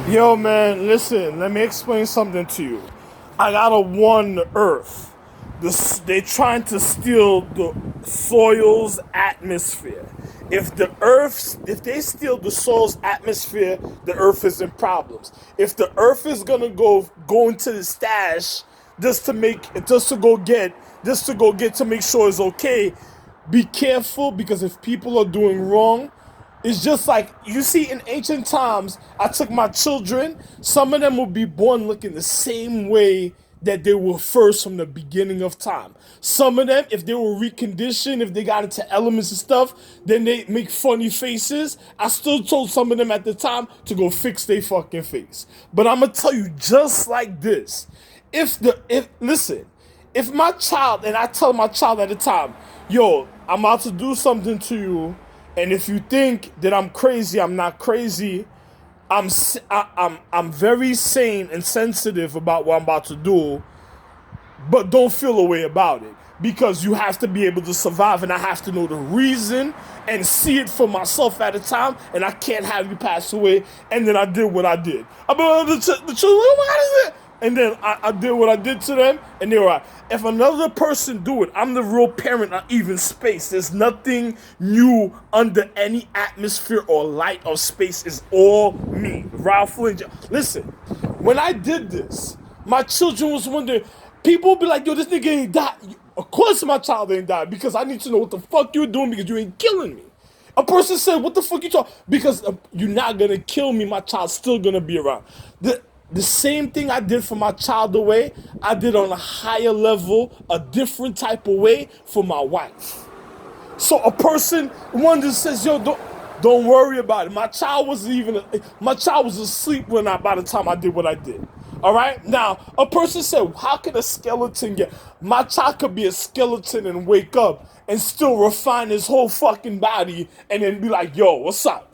Yo, man, listen, let me explain something to you. I gotta warn the earth. They trying to steal the soil's atmosphere. If they steal the soil's atmosphere, the earth is in problems. If the earth is gonna go into the stash just to go get to make sure it's okay, be careful because if people are doing wrong, it's just like you see in ancient times. I took my children. Some of them will be born looking the same way that they were first from the beginning of time. Some of them, if they were reconditioned, if they got into elements and stuff, then they make funny faces. I still told some of them at the time to go fix their fucking face. But I'm gonna tell you just like this. If listen, if my child, and I tell my child at the time, yo, I'm about to do something to you, and if you think that I'm crazy, I'm not crazy. I'm very sane and sensitive about what I'm about to do, but don't feel a way about it because you have to be able to survive, and I have to know the reason and see it for myself at a time, and I can't have you pass away. And then I did what I did. I mean, the children, oh my God, is it? And then I did what I did to them, and they were like, if another person do it, I'm the real parent of even space. There's nothing new under any atmosphere or light or space. It's all me, Ralph Lynch. Listen, when I did this, my children was wondering, people would be like, yo, this nigga ain't died. Of course my child ain't died, because I need to know what the fuck you're doing because you ain't killing me. A person said, what the fuck you talking? Because you're not gonna kill me, my child's still gonna be around. The same thing I did for my child away, I did on a higher level, a different type of way for my wife. So a person, one that says, yo, don't worry about it. My child was asleep by the time I did what I did. All right. Now, a person said, how can a skeleton get? My child could be a skeleton and wake up and still refine his whole fucking body and then be like, yo, what's up?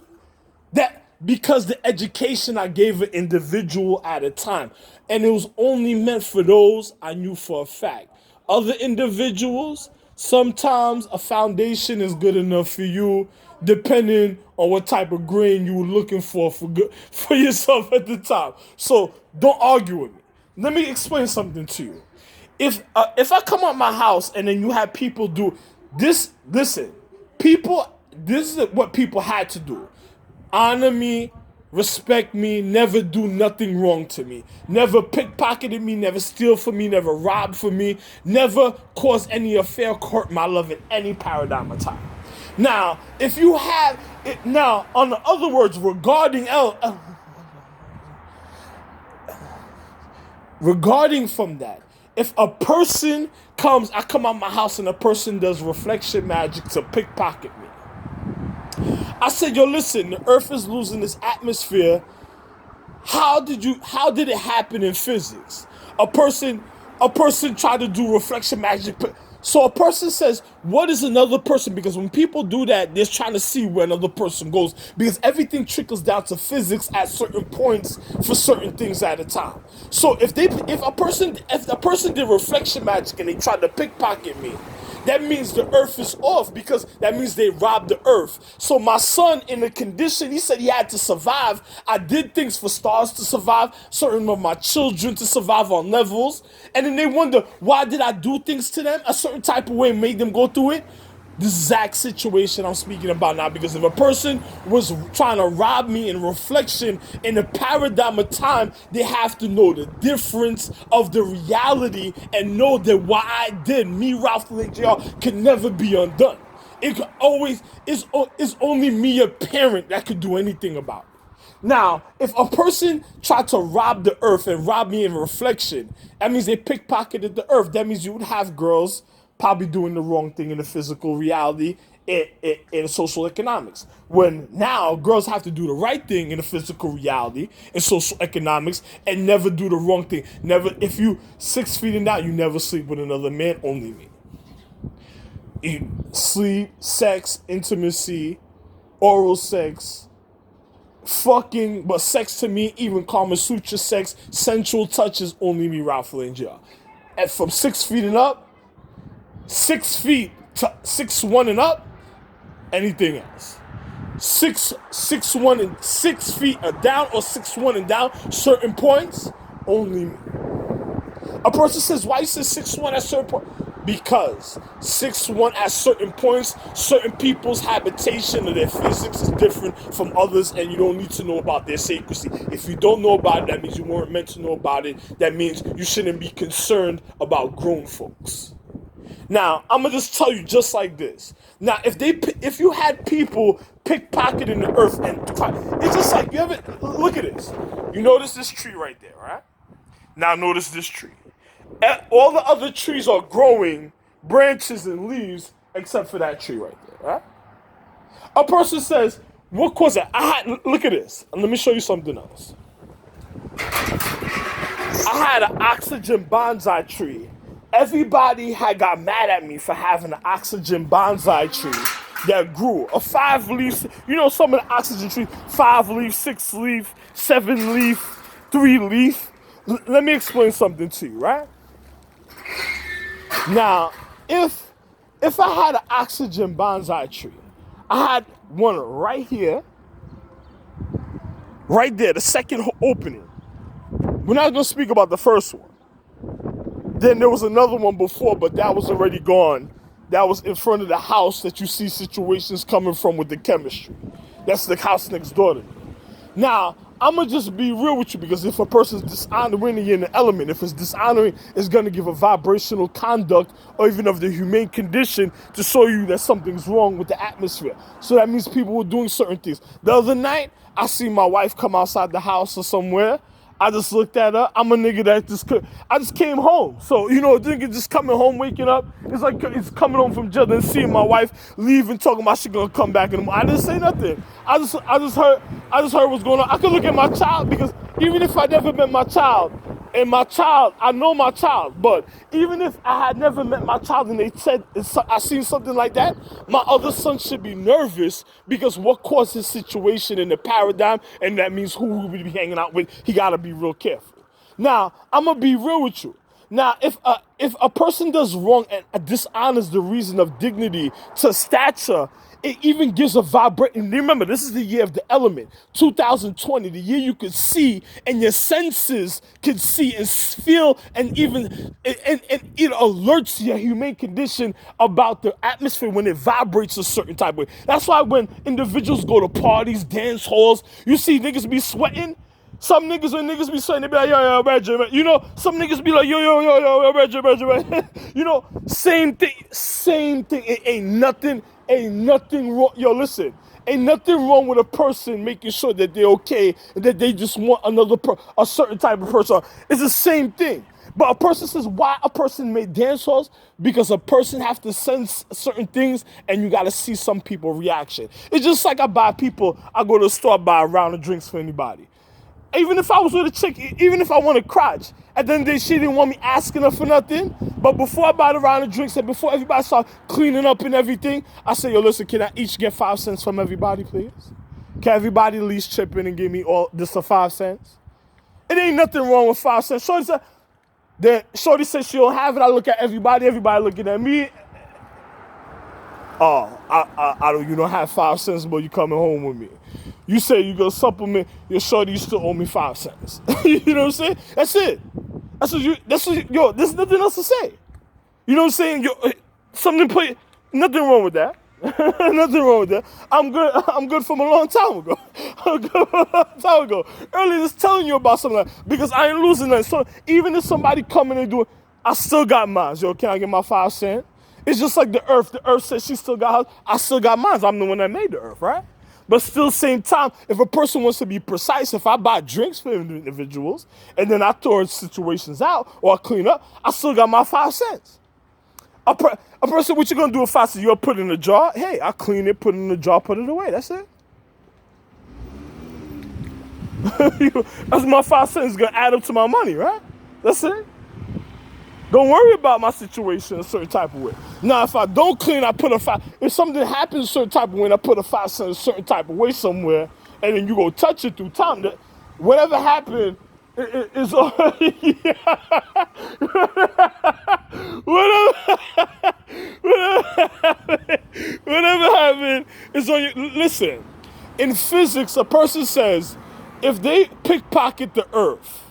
That because the education I gave an individual at a time, and it was only meant for those I knew for a fact. Other individuals, sometimes a foundation is good enough for you, depending on what type of grain you were looking for yourself at the time. So don't argue with me. Let me explain something to you. If I come out my house and then you have people do this, listen, people, this is what people had to do. Honor me, respect me, never do nothing wrong to me. Never pickpocketed me, never steal from me, never rob from me, never cause any affair, hurt my love in any paradigm of time. Now, if you have it now, on the other words, regarding from that, if a person comes, I come out my house and a person does reflection magic to pickpocket me. I said, yo, listen, the earth is losing its atmosphere. How did it happen in physics? A person tried to do reflection magic. So a person says, what is another person? Because when people do that, they're trying to see where another person goes. Because everything trickles down to physics at certain points for certain things at a time. So if a person did reflection magic and they tried to pickpocket me, that means the earth is off, because that means they robbed the earth. So my son, in the condition, he said he had to survive. I did things for stars to survive, certain of my children to survive on levels. And then they wonder, why did I do things to them a certain type of way and made them go through it? The exact situation I'm speaking about now. Because if a person was trying to rob me in reflection in the paradigm of time, they have to know the difference of the reality and know that what I did, me, Ralph Lynch, y'all, can never be undone. It could always, it's only me, a parent, that could do anything about it. Now, if a person tried to rob the earth and rob me in reflection, that means they pickpocketed the earth. That means you would have girls probably doing the wrong thing in the physical reality in social economics. When now girls have to do the right thing in the physical reality in social economics and never do the wrong thing. Never, if you 6 feet and down, you never sleep with another man, only me. Sleep, sex, intimacy, oral sex, fucking, but sex to me, even Kama Sutra sex, sensual touch is only me, Ralph Lynch. And from 6 feet and up, 6 feet to 6'1" and up, anything else. 6'1" and 6 feet down, or 6'1" and down, certain points, only me. A person says, why you say 6'1" at certain points? Because 6'1" at certain points, certain people's habitation of their physics is different from others, and you don't need to know about their sacredcy. If you don't know about it, that means you weren't meant to know about it. That means you shouldn't be concerned about grown folks. Now, I'm gonna just tell you just like this. Now, if you had people pickpocketing the earth, and it's just like, you ever look at this. You notice this tree right there, right? Now notice this tree. All the other trees are growing branches and leaves except for that tree right there, right? A person says, what caused it? Look at this. And let me show you something else. I had an oxygen bonsai tree. Everybody had got mad at me for having an oxygen bonsai tree that grew. A 5-leaf, you know, some of the oxygen trees, 5-leaf, 6-leaf, 7-leaf, 3-leaf. Let me explain something to you, right? Now, if I had an oxygen bonsai tree, I had one right here, right there, the second opening. We're not going to speak about the first one. Then there was another one before, but that was already gone. That was in front of the house that you see situations coming from with the chemistry. That's the house next door to me. Now, I'm going to just be real with you, because if a person's dishonoring in the element, if it's dishonoring, it's going to give a vibrational conduct or even of the humane condition to show you that something's wrong with the atmosphere. So that means people were doing certain things. The other night, I see my wife come outside the house or somewhere. I just looked at her. I'm a nigga that I just came home. So, you know, a nigga just coming home, waking up. It's like it's coming home from jail and seeing my wife leave and talking about she gonna come back in the morning. I didn't say nothing. I just heard what's going on. I could look at my child, because even if I never met my child, and my child, I know my child, but even if I had never met my child and they said I seen something like that, my other son should be nervous, because what caused his situation in the paradigm, and that means who he would be hanging out with, he gotta be real careful. Now, I'm gonna be real with you. Now, if a person does wrong and dishonors the reason of dignity to stature, it even gives a vibration. Remember, this is the year of the element, 2020, the year you could see and your senses could see and feel, and even and it alerts your humane condition about the atmosphere when it vibrates a certain type of way. That's why when individuals go to parties, dance halls, you see niggas be sweating. Some niggas, when niggas be saying, they be like, yo, Reggie, you know, some niggas be like, yo, Reggie. You know, same thing. It ain't nothing wrong. Yo, listen, ain't nothing wrong with a person making sure that they're okay and that they just want a certain type of person. It's the same thing. But a person says, why a person made dance halls? Because a person have to sense certain things, and you got to see some people reaction. It's just like I go to the store, buy a round of drinks for anybody. Even if I was with a chick, even if I want to crotch, and then she didn't want me asking her for nothing, but before I buy the round of drinks and before everybody start cleaning up and everything, I say, yo, listen, can I each get 5 cents from everybody, please? Can everybody at least chip in and give me all just a 5 cents? It ain't nothing wrong with 5 cents. Shorty said she don't have it. I look at everybody looking at me. Oh, I don't, you don't have 5 cents, but you coming home with me. You say you go supplement your shorty, you still owe me 5 cents. You know what I'm saying? That's it. Yo, there's nothing else to say. You know what I'm saying? Yo, nothing wrong with that. Nothing wrong with that. I'm good from a long time ago. Earlier just telling you about something like that, because I ain't losing that. So even if somebody coming and doing, I still got mine. Yo, can I get my 5 cents? It's just like the earth. The earth says she still got hers. I still got mine. I'm the one that made the earth, right? But still, same time, if a person wants to be precise, if I buy drinks for individuals and then I throw situations out or I clean up, I still got my 5 cents. A person, what you gonna do with 5 cents? You gonna put it in a jar? Hey, I clean it, put it in a jar, put it away. That's it. That's my 5 cents gonna add up to my money, right? That's it. Don't worry about my situation a certain type of way. Now, if I don't clean, I put a 5. If something happens a certain type of way, and I put a 5 cents a certain type of way somewhere, and then you go touch it through time, that whatever happened is whatever happened is on you. Listen, In physics, a person says, if they pickpocket the earth,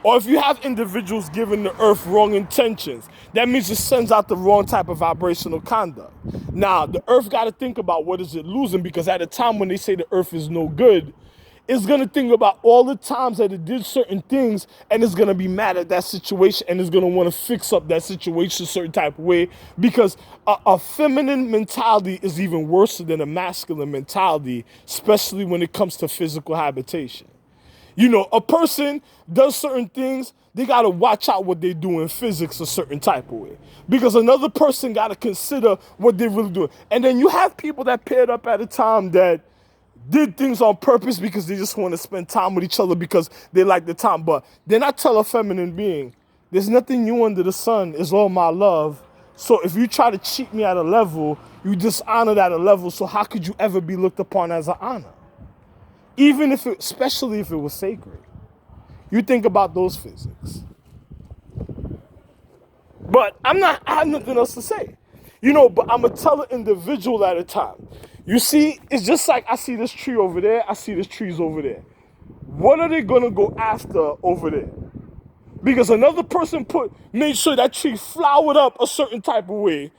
or if you have individuals giving the earth wrong intentions, that means it sends out the wrong type of vibrational conduct. Now, the earth got to think about what is it losing, because at a time when they say the earth is no good, it's going to think about all the times that it did certain things, and it's going to be mad at that situation, and it's going to want to fix up that situation a certain type of way, because a feminine mentality is even worse than a masculine mentality, especially when it comes to physical habitation. You know, a person does certain things, they got to watch out what they do in physics a certain type of way. Because another person got to consider what they're really doing. And then you have people that paired up at a time that did things on purpose because they just want to spend time with each other because they like the time. But then I tell a feminine being, there's nothing new under the sun, it's all my love. So if you try to cheat me at a level, you dishonor at a level, so how could you ever be looked upon as an honor? Even if it, especially if it was sacred. You think about those physics. But I have nothing else to say. You know, but I'm going to tell an individual at a time. You see, it's just like I see this tree over there, I see this trees over there. What are they going to go after over there? Because another person made sure that tree flowered up a certain type of way.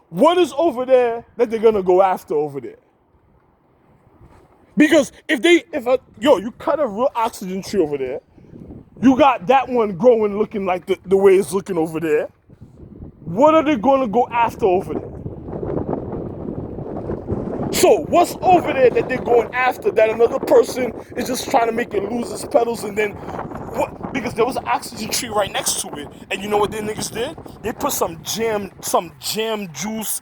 What is over there that they're going to go after over there? Because you cut a real oxygen tree over there, you got that one growing looking like the way it's looking over there. What are they going to go after over there? So what's over there that they're going after that another person is just trying to make it lose its petals, and then what? Because there was an oxygen tree right next to it, and you know what the niggas did? They put some jam juice.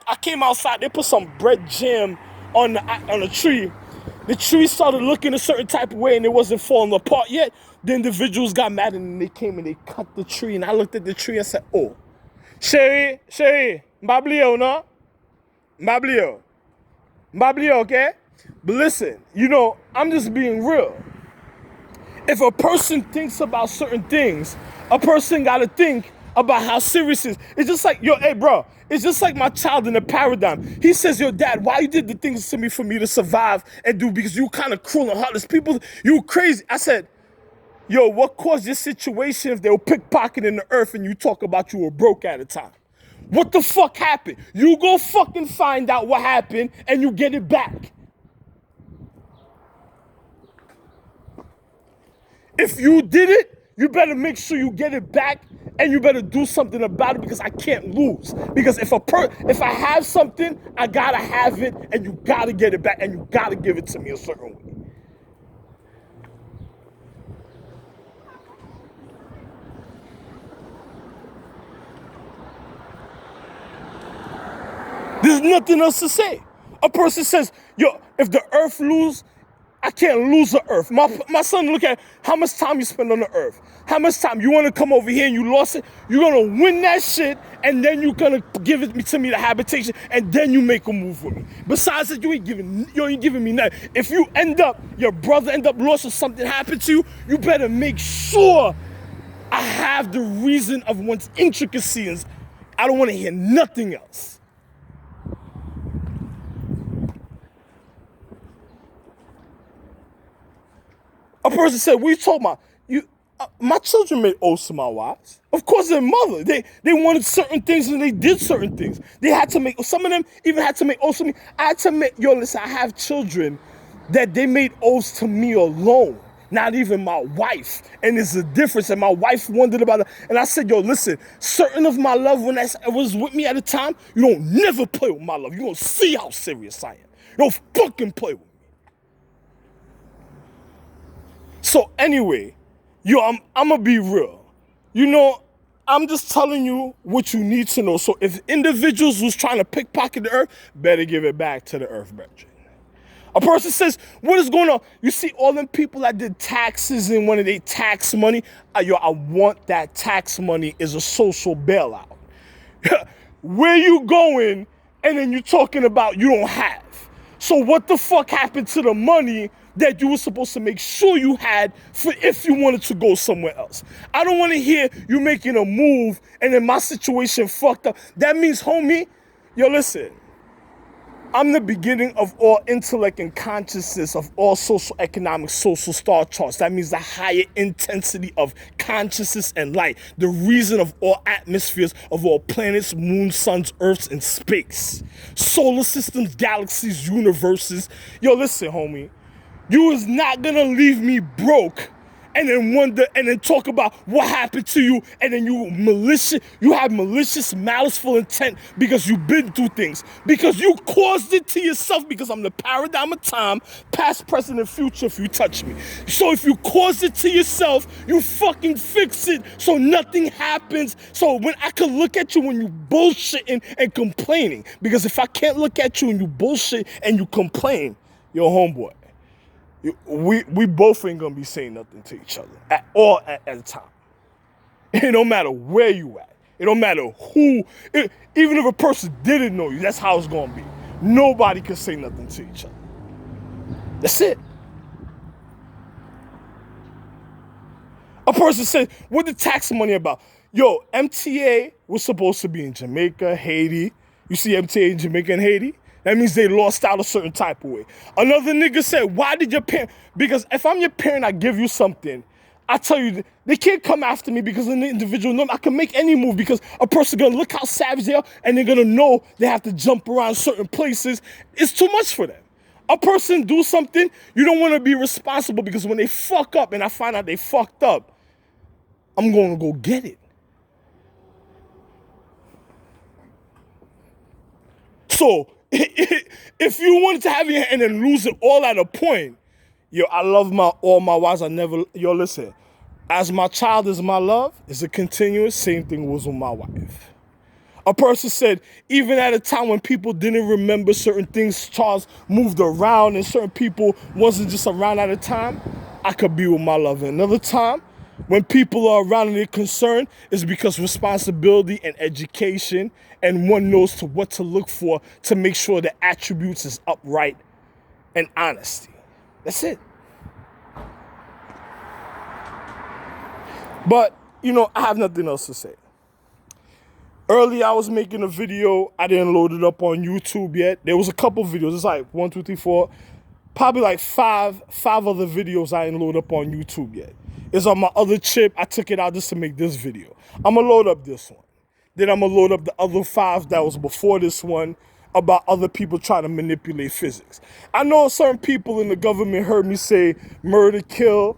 I came outside, they put some bread jam on the tree. The tree started looking a certain type of way and it wasn't falling apart yet. The individuals got mad and they came and they cut the tree. And I looked at the tree and said, oh, chérie, mbablio, no? Mbablio, okay? But listen, you know, I'm just being real. If a person thinks about certain things, a person got to think about how serious it is. It's just like, hey, bro, it's just like my child in the paradigm. He says, yo, dad, why you did the things to me for me to survive and do? Because you kind of cruel and heartless. People, you crazy. I said, yo, what caused this situation if they were pickpocketing the earth and you talk about you were broke at a time? What the fuck happened? You go fucking find out what happened and you get it back. If you did it, you better make sure you get it back, and you better do something about it, because I can't lose. Because if I have something, I gotta have it, and you gotta get it back, and you gotta give it to me a certain way. There's nothing else to say. A person says, yo, if the earth lose, I can't lose the earth. My son, look at how much time you spend on the earth. How much time you want to come over here and you lost it. You're going to win that shit, and then you're going to give it to me, the habitation, and then you make a move with me. Besides that, you ain't giving me nothing. If your brother end up lost or something happened to you, you better make sure I have the reason of one's intricacies. I don't want to hear nothing else. A person said, what are you talking about? My children made oaths to my wives. Of course, their mother. They wanted certain things and they did certain things. They had to make, some of them even had to make oaths to me. I had to make, listen, I have children that they made oaths to me alone. Not even my wife. And there's a difference. And my wife wondered about it. And I said, listen, certain of my love when I was with me at the time, you don't never play with my love. You don't see how serious I am. You don't fucking play with me. So anyway, I'm going to be real. I'm just telling you what you need to know. So if individuals who's trying to pickpocket the earth, better give it back to the earth, brethren. A person says, what is going on? You see all them people that did taxes and when they tax money, I want that tax money as a social bailout. Where you going and then you're talking about you don't have. So what the fuck happened to the money that you were supposed to make sure you had for if you wanted to go somewhere else? I don't want to hear you making a move and then my situation fucked up. That means, homie, listen. I'm the beginning of all intellect and consciousness of all social, economic, social star charts. That means the higher intensity of consciousness and light. The reason of all atmospheres of all planets, moons, suns, earths, and space. Solar systems, galaxies, universes. Yo, listen, homie. You is not gonna leave me broke and then wonder and then talk about what happened to you, and then you have malicious, maliceful intent because you've been through things, because you caused it to yourself, because I'm the paradigm of time, past, present, and future if you touch me. So if you caused it to yourself, you fucking fix it so nothing happens. So when I can look at you when you bullshitting and complaining, because if I can't look at you and you bullshit and you complain, yo, homeboy, we both ain't gonna be saying nothing to each other at all at a time. It don't matter where you at. It don't matter who. Even if a person didn't know you, that's how it's gonna be. Nobody can say nothing to each other. That's it. A person said, what the tax money about? Yo, MTA was supposed to be in Jamaica, Haiti. You see MTA in Jamaica and Haiti? That means they lost out a certain type of way. Another nigga said, why did your parent? Because if I'm your parent, I give you something. I tell you, they can't come after me because an individual number. I can make any move because a person gonna look how savage they are and they're gonna know they have to jump around certain places. It's too much for them. A person do something, you don't wanna be responsible because when they fuck up and I find out they fucked up, I'm gonna go get it. So, if you wanted to have your hand and lose it all at a point, yo, I love all my wives. Yo, listen, as my child is my love, it's a continuous, same thing was with my wife. A person said, even at a time when people didn't remember certain things, Charles moved around and certain people wasn't just around at a time, I could be with my love. And another time, when people are around and they're concerned, it's because responsibility and education, and one knows to what to look for to make sure the attributes is upright and honesty. That's it. But, you know, I have nothing else to say. Earlier, I was making a video. I didn't load it up on YouTube yet. There was a couple videos. It's like 1, 2, 3, 4, probably like five other videos I didn't load up on YouTube yet. It's on my other chip. I took it out just to make this video. I'm going to load up this one. Then I'm going to load up the other 5 that was before this one about other people trying to manipulate physics. I know certain people in the government heard me say murder, kill.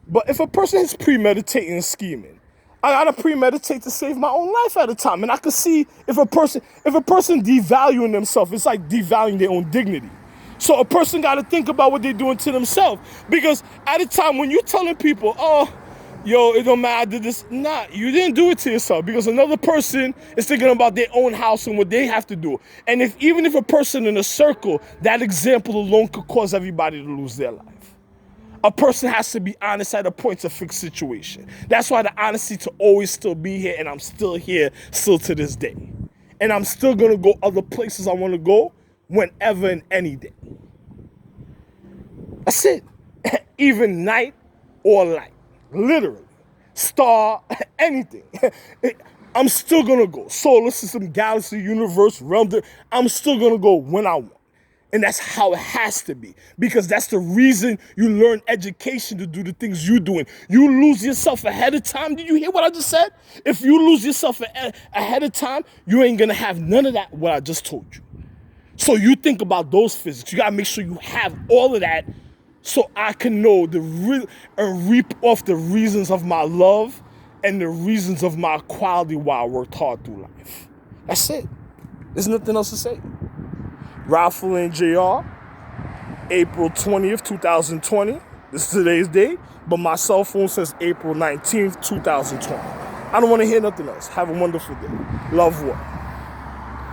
But if a person is premeditating and scheming, I got to premeditate to save my own life at a time. And I can see if a person devaluing themselves, it's like devaluing their own dignity. So a person got to think about what they're doing to themselves. Because at a time when you're telling people, oh, yo, it don't matter, I did this. Nah, you didn't do it to yourself because another person is thinking about their own house and what they have to do. And even if a person in a circle, that example alone could cause everybody to lose their life. A person has to be honest at a point to fix situation. That's why the honesty to always still be here, and I'm still here, still to this day. And I'm still going to go other places I want to go whenever and any day. That's it. Even night or light. Literally. Star, anything. I'm still going to go. Solar system, galaxy, universe, realm. I'm still going to go when I want. And that's how it has to be. Because that's the reason you learn education to do the things you're doing. You lose yourself ahead of time. Did you hear what I just said? If you lose yourself ahead of time, you ain't going to have none of that, what I just told you. So you think about those physics. You got to make sure you have all of that so I can know and reap off the reasons of my love and the reasons of my quality while I worked hard through life. That's it. There's nothing else to say. Raffle and JR, April 20th, 2020. This is today's date, but my cell phone says April 19th, 2020. I don't want to hear nothing else. Have a wonderful day. Love, war.